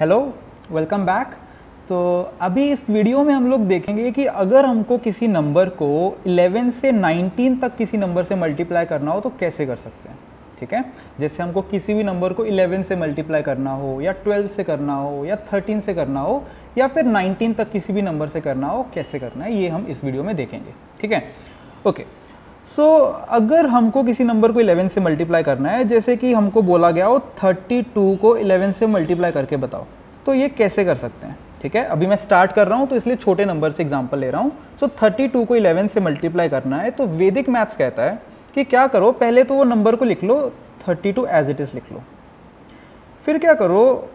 Hello, welcome back. तो अभी इस वीडियो में हम लोग देखेंगे कि अगर हमको किसी नंबर को 11 से 19 तक किसी नंबर से मल्टीप्लाई करना हो तो कैसे कर सकते हैं। ठीक है, जैसे हमको किसी भी नंबर को 11 से मल्टीप्लाई करना हो या 12 से करना हो या 13 से करना हो या फिर 19 तक किसी भी नंबर से करना हो, कैसे करना है ये हम इस वीडियो में देखेंगे। ठीक है, ओके। सो अगर हमको किसी नंबर को 11 से मल्टीप्लाई करना है, जैसे कि हमको बोला गया हो 32 को 11 से मल्टीप्लाई करके बताओ, तो ये कैसे कर सकते हैं। ठीक है, अभी मैं स्टार्ट कर रहा हूँ तो इसलिए छोटे नंबर से एग्जांपल ले रहा हूँ। सो 32 को 11 से मल्टीप्लाई करना है तो वैदिक मैथ्स कहता है कि क्या करो, पहले तो वो नंबर को लिख लो 32 एज इट इज़ लिख लो, फिर क्या करो,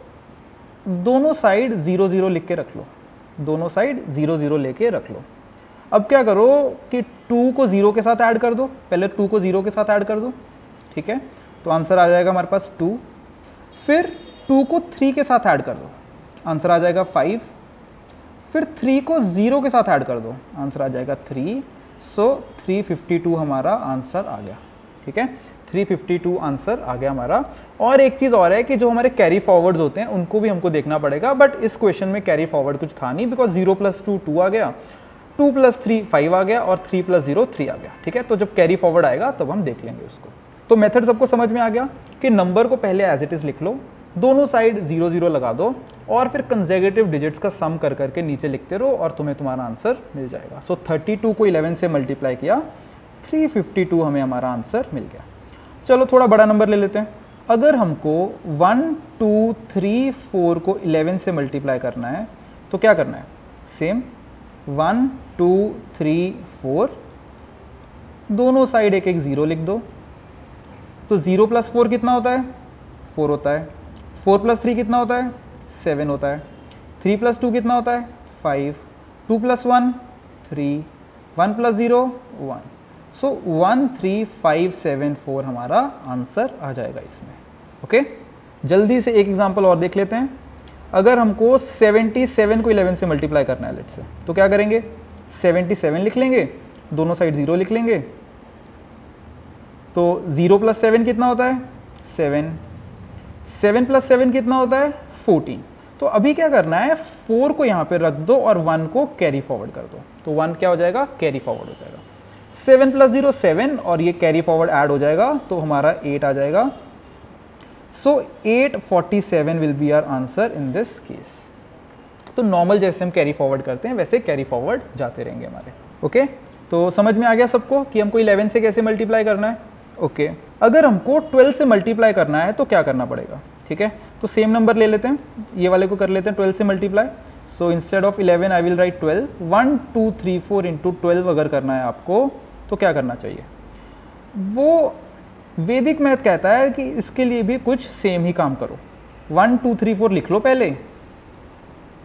दोनों साइड 0 0 लिख के रख लो, दोनों साइड 0 0 लेके रख लो। अब क्या करो कि 2 को 0 के साथ ऐड कर दो, पहले 2 को 0 के साथ ऐड कर दो। ठीक है, तो आंसर आ जाएगा हमारे पास 2। फिर 2 को 3 के साथ ऐड कर दो, आंसर आ जाएगा 5। फिर 3 को 0 के साथ ऐड कर दो, आंसर आ जाएगा 3। सो 352 हमारा आंसर आ गया। ठीक है, 352 आंसर आ गया हमारा। और एक चीज़ और है कि जो हमारे कैरी फॉरवर्ड्स होते हैं उनको भी हमको देखना पड़ेगा, बट इस क्वेश्चन में कैरी फॉरवर्ड कुछ था नहीं, बिकॉज 0 + 2 2 आ गया, 2 + 3 5 आ गया और 3 + 0 3 आ गया। ठीक है, तो जब कैरी फॉरवर्ड आएगा तब हम देख लेंगे उसको। तो मेथड सबको समझ में आ गया कि नंबर को पहले एज इट इज़ लिख लो, दोनों साइड 0 0 लगा दो और फिर कंसेक्यूटिव डिजिट्स का सम कर करके नीचे लिखते रहो और तुम्हें तुम्हारा आंसर मिल जाएगा। सो 32 को 11 से मल्टीप्लाई किया, 352 हमें हमारा आंसर मिल गया। चलो थोड़ा बड़ा नंबर ले लेते हैं। अगर हमको 1 2 3 4 को 11 से मल्टीप्लाई करना है तो क्या करना है, सेम 1 2 3 4, दोनों साइड एक एक 0 लिख दो। तो 0 + 4 कितना होता है, 4 होता है। 4 + 3 कितना होता है, 7 होता है। 3 + 2 कितना होता है, 5। 2 + 1 3, 1 + 0 1। सो 1 3 5 7 4 हमारा आंसर आ जाएगा इसमें। ओके, जल्दी से एक एग्जांपल और देख लेते हैं। अगर हमको 77 को 11 से मल्टीप्लाई करना है लेट से, तो क्या करेंगे, 77 लिख लेंगे, दोनों साइड 0 लिख लेंगे। तो 0 + 7 कितना होता है, 7। 7 + 7 कितना होता है, 14। तो अभी क्या करना है, 4 को यहाँ पे रख दो और 1 को कैरी फॉरवर्ड कर दो। तो 1 क्या हो जाएगा, कैरी फॉरवर्ड हो जाएगा। 7 + 0 7 और ये कैरी फॉरवर्ड ऐड हो जाएगा तो हमारा 8 आ जाएगा। So 847 will be our answer in this case. तो नॉर्मल जैसे हम कैरी फॉरवर्ड करते हैं वैसे कैरी फॉरवर्ड जाते रहेंगे हमारे। ओके, तो समझ में आ गया सबको कि हमको 11 से कैसे मल्टीप्लाई करना है। ओके, अगर हमको 12 से मल्टीप्लाई करना है तो क्या करना पड़ेगा। ठीक है, तो सेम नंबर ले लेते हैं, ये वाले को कर लेते हैं 12 से multiply. So instead of 11 I will write 12। 1 2 3 4 into 12 अगर करना है आपको तो क्या करना चाहिए, वो वैदिक मैथ कहता है कि इसके लिए भी कुछ सेम ही काम करो। 1 2 3 4 लिख लो पहले,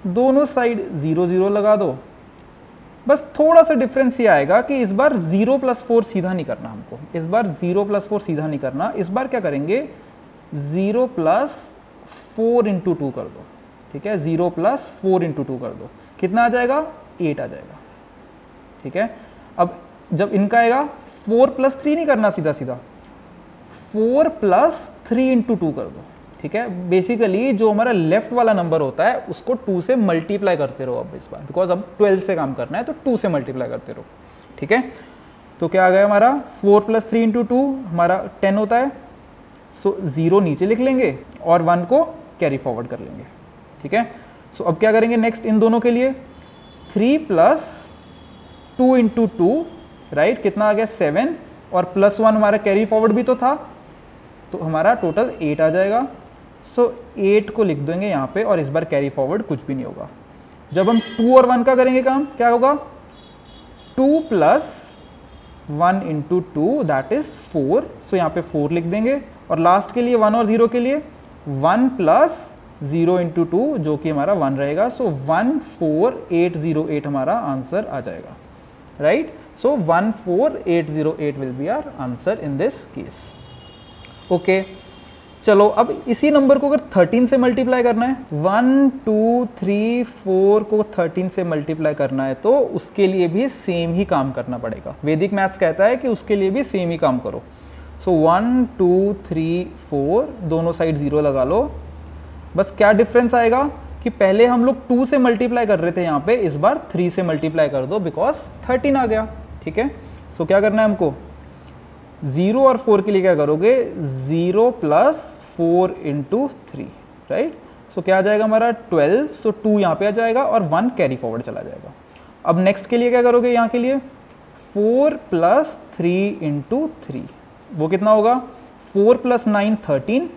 दोनों साइड 0 0 लगा दो। बस थोड़ा सा डिफरेंस ये आएगा कि इस बार 0 + 4 सीधा नहीं करना हमको, इस बार 0 + 4 सीधा नहीं करना, इस बार क्या करेंगे 0 + 4 इंटू 2 कर दो। ठीक है, 0 + 4 इंटू 2 कर दो, कितना आ जाएगा, 8 आ जाएगा। ठीक है, अब जब इनका आएगा 4 + 3 नहीं करना सीधा सीधा, 4 + 3 इंटू 2 कर दो। ठीक है, बेसिकली जो हमारा लेफ्ट वाला नंबर होता है उसको 2 से मल्टीप्लाई करते रहो अब इस बार, बिकॉज अब 12 से काम करना है तो 2 से मल्टीप्लाई करते रहो। ठीक है, तो क्या आ गया हमारा 4 + 3 इंटू 2 हमारा 10 होता है। सो 0 नीचे लिख लेंगे और 1 को कैरी फॉरवर्ड कर लेंगे। ठीक है, सो अब क्या करेंगे नेक्स्ट इन दोनों के लिए, 3 + 2 इंटू 2 राइट, कितना आ गया 7 और +1 हमारा कैरी फॉरवर्ड भी तो था, तो हमारा टोटल 8 आ जाएगा। सो 8 को लिख देंगे यहाँ पे और इस बार कैरी फॉरवर्ड कुछ भी नहीं होगा। जब हम 2 और 1 का करेंगे काम, क्या होगा, 2 + 1 इंटू 2 दैट इज 4। सो यहाँ पे 4 लिख देंगे और लास्ट के लिए 1 और 0 के लिए 1 + 0 इंटू 2 जो कि हमारा 1 रहेगा। सो 14808 हमारा आंसर आ जाएगा। Right, so 14808 will be our answer in this case. Okay, चलो अब इसी नंबर को अगर 13 से मल्टीप्लाई करना है, 1 2 3 4 को 13 से मल्टीप्लाई करना है तो उसके लिए भी सेम ही काम करना पड़ेगा। वैदिक मैथ्स कहता है कि उसके लिए भी सेम ही काम करो। सो 1 2 3 4 दोनों साइड 0 लगा लो बस क्या डिफरेंस आएगा कि पहले हम लोग 2 से मल्टीप्लाई कर रहे थे यहाँ पे, इस बार 3 से मल्टीप्लाई कर दो बिकॉज 13 आ गया। ठीक है, सो क्या करना है हमको, 0 और 4 के लिए क्या करोगे, 0 प्लस 4 इंटू 3, राइट। सो क्या आ जाएगा हमारा 12, सो 2 यहाँ पे आ जाएगा और 1 कैरी फॉरवर्ड चला जाएगा। अब नेक्स्ट के लिए क्या करोगे, यहाँ के लिए 4 प्लस 3 इंटू 3, वो कितना होगा, 4 प्लस 9 13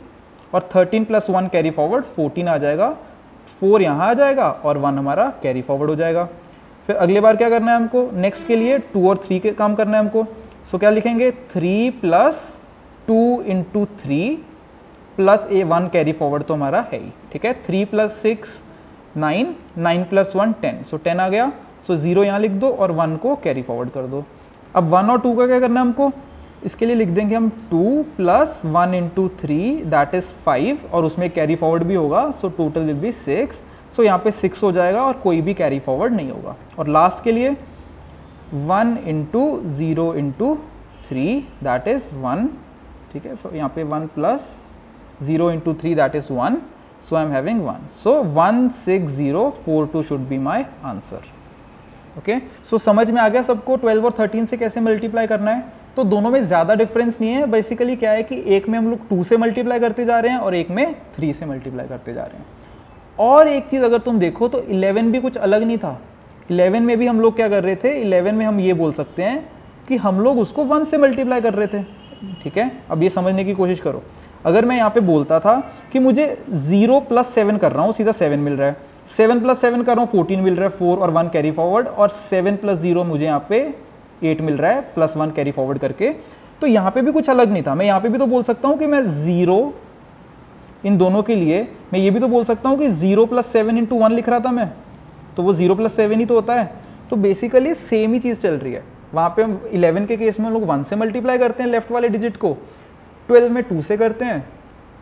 और 13 प्लस 1 कैरी फॉरवर्ड 14 आ जाएगा। 4 यहाँ आ जाएगा और 1 हमारा कैरी फॉरवर्ड हो जाएगा। फिर अगले बार क्या करना है हमको, नेक्स्ट के लिए 2 और 3 के काम करना है हमको। सो क्या लिखेंगे, 3 plus 2 into 3 plus 1 carry forward तो हमारा है ही। ठीक है, 3 प्लस 6 9, 9 प्लस 1 10, सो 10 आ गया। सो 0 यहाँ लिख दो और 1 को कैरी फॉरवर्ड कर दो। अब 1 और 2 का क्या करना है हमको, इसके लिए लिख देंगे हम 2 प्लस 1 इंटू 3 दैट इज 5 और उसमें कैरी फॉरवर्ड भी होगा, सो टोटल विल बी 6। सो यहाँ पे 6 हो जाएगा और कोई भी कैरी फॉरवर्ड नहीं होगा। और लास्ट के लिए 1 इंटू 0 इंटू 3 दैट इज 1। ठीक है, सो यहाँ पे 1 plus 0 into 3 that is 1, so I am having 1। So 16042 should be my answer. Okay, so समझ में आ गया सबको 12 और 13 से कैसे मल्टीप्लाई करना है। तो दोनों में ज़्यादा डिफरेंस नहीं है, बेसिकली क्या है कि एक में हम लोग 2 से मल्टीप्लाई करते जा रहे हैं और एक में 3 से मल्टीप्लाई करते जा रहे हैं। और एक चीज़ अगर तुम देखो तो 11 भी कुछ अलग नहीं था। 11 में भी हम लोग क्या कर रहे थे, 11 में हम ये बोल सकते हैं कि हम लोग उसको 1 से मल्टीप्लाई कर रहे थे। ठीक है, अब ये समझने की कोशिश करो, अगर मैं यहाँ पे बोलता था कि मुझे 0 प्लस 7 कर रहा हूँ, सीधा 7 मिल रहा है, 7 प्लस 7 कर रहा हूँ 14 मिल रहा है, 4 और 1 कैरी फॉरवर्ड, और 7 प्लस 0 मुझे यहाँ पे 8 मिल रहा है प्लस 1 कैरी फॉरवर्ड करके, तो यहाँ पे भी कुछ अलग नहीं था। मैं यहाँ पे भी तो बोल सकता हूँ कि मैं 0 इन दोनों के लिए, मैं ये भी तो बोल सकता हूँ कि 0 प्लस 7 इंटू 1 लिख रहा था मैं, तो वो 0 प्लस 7 ही तो होता है। तो बेसिकली सेम ही चीज़ चल रही है। वहाँ पे हम 11 के केस में हम लोग 1 से मल्टीप्लाई करते हैं लेफ्ट वाले डिजिट को, 12 में 2 से करते हैं,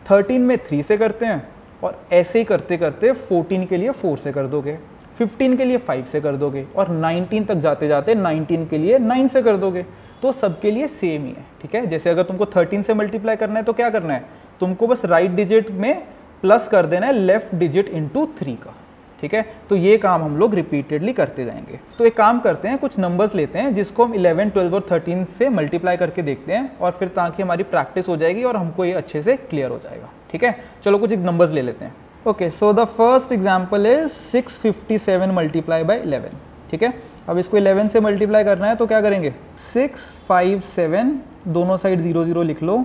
13 में 3 से करते हैं, और ऐसे ही करते करते 14 के लिए 4 से कर दोगे, 15 के लिए 5 से कर दोगे, और 19 तक जाते जाते 19 के लिए 9 से कर दोगे। तो सबके लिए सेम ही है। ठीक है, जैसे अगर तुमको 13 से मल्टीप्लाई करना है तो क्या करना है, तुमको बस राइट डिजिट में प्लस कर देना है लेफ्ट डिजिट इंटू 3 का। ठीक है, तो ये काम हम लोग रिपीटेडली करते जाएंगे। तो एक काम करते हैं, कुछ नंबर्स लेते हैं जिसको हम 11, 12 और 13 से मल्टीप्लाई करके देखते हैं, और फिर ताकि हमारी प्रैक्टिस हो जाएगी और हमको ये अच्छे से क्लियर हो जाएगा। ठीक है, चलो कुछ नंबर्स ले लेते हैं। Okay, so the first example is 657 multiply by 11। ठीक है, अब इसको 11 से मल्टीप्लाई करना है तो क्या करेंगे, 657 दोनों साइड 0 0 लिख लो।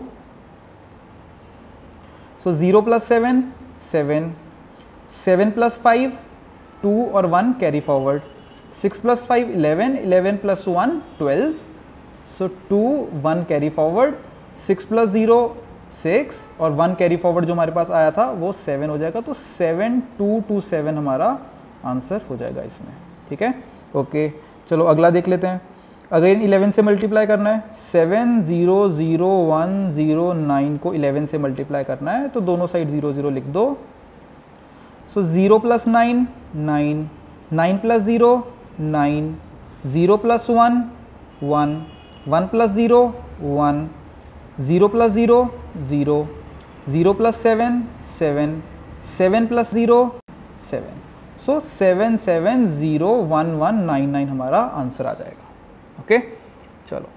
सो 0 प्लस 7 7, 7 प्लस 5 2 और 1 कैरी फॉरवर्ड, 6 प्लस 5 11, 11 प्लस 1 12, सो 2 1 कैरी फॉरवर्ड, 6 प्लस 0 6 और 1 कैरी फॉरवर्ड जो हमारे पास आया था वो 7 हो जाएगा। तो 7227 हमारा आंसर हो जाएगा इसमें। ठीक है, ओके, चलो अगला देख लेते हैं। अगेन 11 से मल्टीप्लाई करना है, 7000109 को 11 से मल्टीप्लाई करना है, तो दोनों साइड 0 0 लिख दो। सो 0 plus 9 9, 9 plus 0 9, 0 plus 1 1, 1 plus 0 1, 0 plus 0 0, 0 plus 7 7, 7 plus 0 7। सो 770199 हमारा आंसर आ जाएगा। ओके, चलो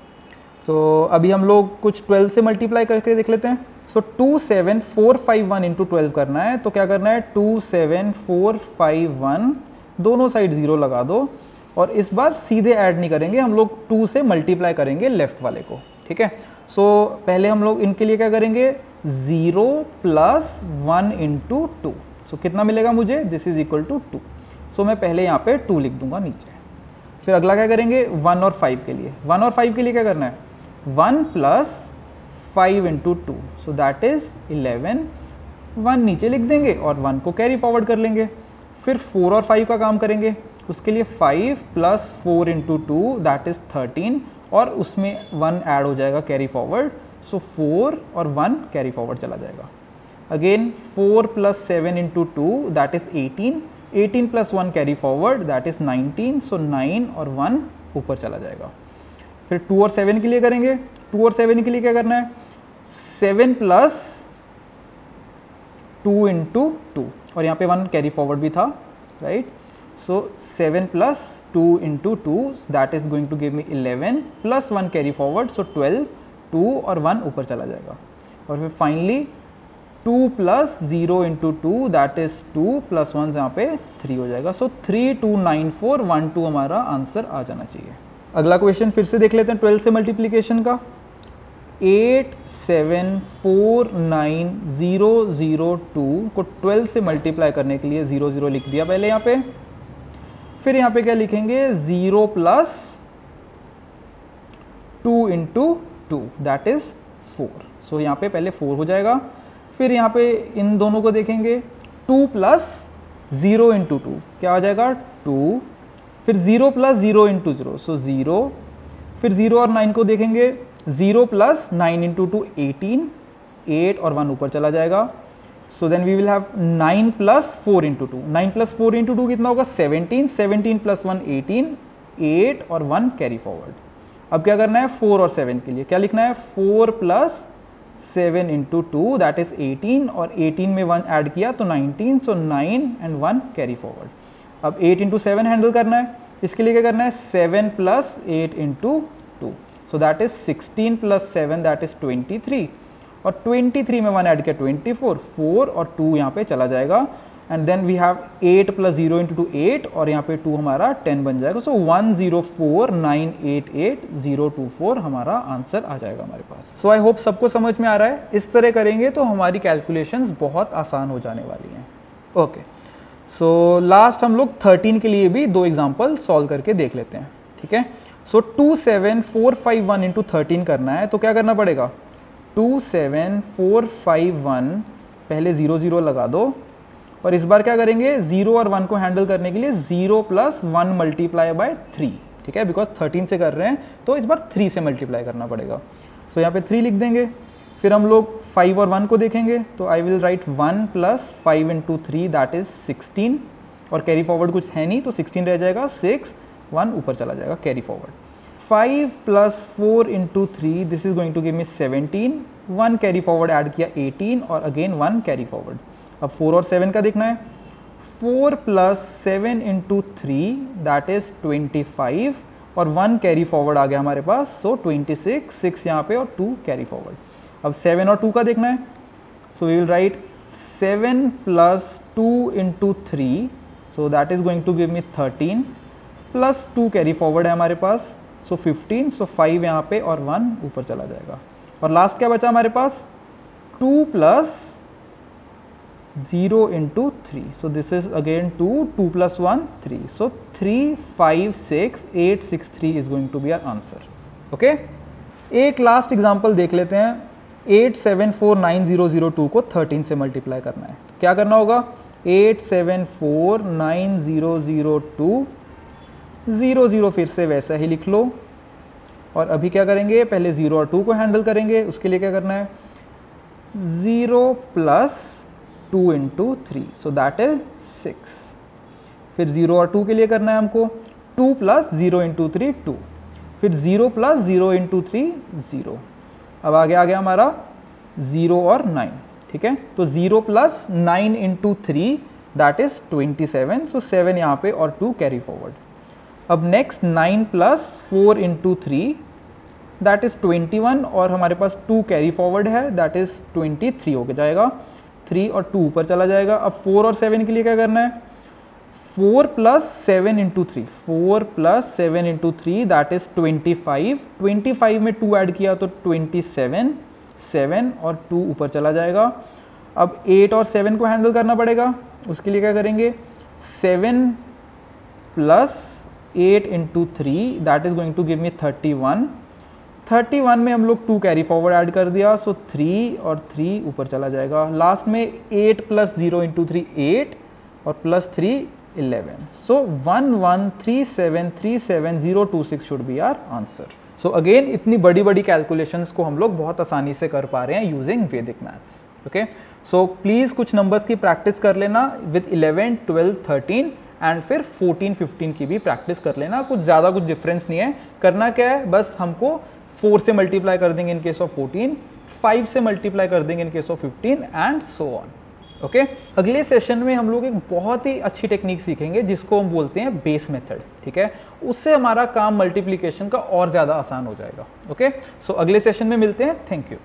तो अभी हम लोग कुछ 12 से मल्टीप्लाई करके देख लेते हैं। सो 27451 इंटू 12 करना है, तो क्या करना है, 27451 दोनों साइड 0 लगा दो, और इस बार सीधे ऐड नहीं करेंगे, हम लोग 2 से मल्टीप्लाई करेंगे लेफ्ट वाले को। ठीक है, सो पहले हम लोग इनके लिए क्या करेंगे, 0 प्लस 1 इंटू 2, सो कितना मिलेगा मुझे, दिस इज इक्वल टू 2। सो मैं पहले यहाँ पे 2 लिख दूंगा नीचे। फिर अगला क्या करेंगे, 1 और 5 के लिए, 1 और 5 के लिए क्या करना है, 1 plus 5 into 2, so that is 11, 1 नीचे लिख देंगे और 1 को कैरी फॉरवर्ड कर लेंगे। फिर 4 और 5 का काम करेंगे, उसके लिए 5 प्लस 4 इंटू 2 दैट इज 13, और उसमें 1 ऐड हो जाएगा कैरी फॉरवर्ड, सो 4 और 1 कैरी फॉरवर्ड चला जाएगा। Again 4 plus 7 into 2 that is 18, 18 plus 1 carry forward that is 19, सो 9 और 1 ऊपर चला जाएगा। फिर 2 और 7 के लिए करेंगे, 2 और 7 के लिए क्या करना है, 7 प्लस 2 इंटू 2 और यहाँ पे 1 कैरी फॉरवर्ड भी था, right. So 7 plus 2 into 2 that is going to give me 11 plus 1 carry forward, so 12, 2 और 1 ऊपर चला जाएगा। और फिर finally 2 plus 0 into 2 that is 2 plus 1 यहाँ पे 3 हो जाएगा। सो 329412 हमारा आंसर आ जाना चाहिए। अगला क्वेश्चन फिर से देख लेते हैं 12 से मल्टीप्लीकेशन का। 8749002 को 12 से मल्टीप्लाई करने के लिए 0 0 लिख दिया पहले यहाँ पे। फिर यहाँ पे क्या लिखेंगे 0 प्लस 2 इंटू 2 दैट इज 4। सो यहाँ पे पहले 4 हो जाएगा। फिर यहाँ पे इन दोनों को देखेंगे 2 प्लस 0 इंटू 2 क्या हो जाएगा 2। फिर 0 प्लस 0 इंटू 0 सो 0। फिर 0 और 9 को देखेंगे 0 प्लस 9 इंटू 2 18, 8 और 1 ऊपर चला जाएगा। So then we will have 9 plus 4 into 2, 9 plus 4 into 2 कितना होगा 17, 17 प्लस 1 18, 8 और 1 कैरी फॉरवर्ड। अब क्या करना है 4 और 7 के लिए क्या लिखना है 4 प्लस 7 इंटू 2 दैट इज 18 और 18 में 1 ऐड किया तो 19, सो 9 एंड 1 कैरी फॉरवर्ड। अब 8 इंटू 7 हैंडल करना है, इसके लिए क्या करना है 7 plus 8 into 2 so that is 16 plus 7 that is 23 और 23 में 1 ऐड किया 24, 4 और 2 यहाँ पे चला जाएगा। And then we have 8 plus 0 into 2 8 और यहाँ पे 2 हमारा 10 बन जाएगा। सो 104988 हमारा आंसर आ जाएगा हमारे पास। सो आई होप सबको समझ में आ रहा है। इस तरह करेंगे तो हमारी कैलकुलेशंस बहुत आसान हो जाने वाली हैं। ओके, सो लास्ट हम लोग 13 के लिए भी 2 एग्जाम्पल सॉल्व करके देख लेते हैं, ठीक है। सो 27451 इंटू 13 करना है तो क्या करना पड़ेगा 27451 पहले 0 0 लगा दो और इस बार क्या करेंगे 0 और 1 को हैंडल करने के लिए 0 प्लस 1 मल्टीप्लाई बाय 3, ठीक है, बिकॉज 13 से कर रहे हैं तो इस बार 3 से मल्टीप्लाई करना पड़ेगा। सो यहाँ पे 3 लिख देंगे। फिर हम लोग 5 और 1 को देखेंगे तो I will write 1 plus 5 into 3 that is 16 और कैरी फॉरवर्ड कुछ है नहीं तो 16 रह जाएगा, 6 1 ऊपर चला जाएगा carry forward. 5 plus 4 into 3 this is going to give me 17, 1 carry forward add किया 18 और अगेन 1 कैरी फॉरवर्ड। अब 4 और 7 का देखना है 4 प्लस 7 इंटू 3 दैट इज 25 और 1 कैरी फॉरवर्ड आ गया हमारे पास, सो 26, 6 यहाँ पे और 2 कैरी फॉरवर्ड। अब 7 और 2 का देखना है so we will write 7 plus 2 into 3 so that is going to give me 13 plus 2 carry forward है हमारे पास, सो 15, सो 5 यहाँ पे और 1 ऊपर चला जाएगा। और लास्ट क्या बचा हमारे पास 2 plus 0 into 3 so this is again 2 plus 1 3, so 3 5 6 8 6 3 is going to be our answer. Okay, एक लास्ट एग्जांपल देख लेते हैं। 8749002 को 13 से मल्टीप्लाई करना है तो क्या करना होगा 8749002 0 0 फिर से वैसा ही लिख लो। और अभी क्या करेंगे पहले 0 और 2 को हैंडल करेंगे, उसके लिए क्या करना है 0 plus 2 into 3 so that is 6। फिर 0 और 2 के लिए करना है हमको 2 प्लस 0 इंटू 3 2, फिर 0 प्लस 0 इंटू 3 0। अब आगे आ गया हमारा 0 और 9, ठीक है, तो 0 प्लस 9 इंटू 3 दैट इज 27, सो 7 यहाँ पे और 2 कैरी फॉरवर्ड। अब next 9 plus 4 into 3 that is 21 और हमारे पास 2 कैरी फॉरवर्ड है दैट इज 23 हो जाएगा, 3 और 2 ऊपर चला जाएगा। अब 4 और 7 के लिए क्या करना है 4 plus 7 into 3 4 plus 7 into 3 that is 25, 25 में 2 ऐड किया तो 27, 7 और 2 ऊपर चला जाएगा। अब 8 और 7 को हैंडल करना पड़ेगा, उसके लिए क्या करेंगे 7 plus 8 into 3 that is going to give me 31, 31 में हम लोग 2 कैरी फॉरवर्ड ऐड कर दिया, सो 3 और 3 ऊपर चला जाएगा। लास्ट में 8 प्लस 0 इंटू 3 8 और plus 3 11, so 113737026 should be our answer. So again इतनी बड़ी बड़ी कैलकुलेशंस को हम लोग बहुत आसानी से कर पा रहे हैं यूजिंग वैदिक मैथ्स। ओके, सो प्लीज़ कुछ नंबर्स की प्रैक्टिस कर लेना विद 11 12 13 एंड फिर 14 15 की भी प्रैक्टिस कर लेना। कुछ ज़्यादा कुछ डिफरेंस नहीं है, करना क्या है बस हमको 4 से मल्टीप्लाई कर देंगे इन केस ऑफ 14, 5 से मल्टीप्लाई कर देंगे in case of 15 and so on. Okay अगले सेशन में हम लोग एक बहुत ही अच्छी टेक्निक सीखेंगे जिसको हम बोलते हैं बेस मेथड, ठीक है। उससे हमारा काम मल्टीप्लिकेशन का और ज़्यादा आसान हो जाएगा। ओके सो अगले सेशन में मिलते हैं। Thank you.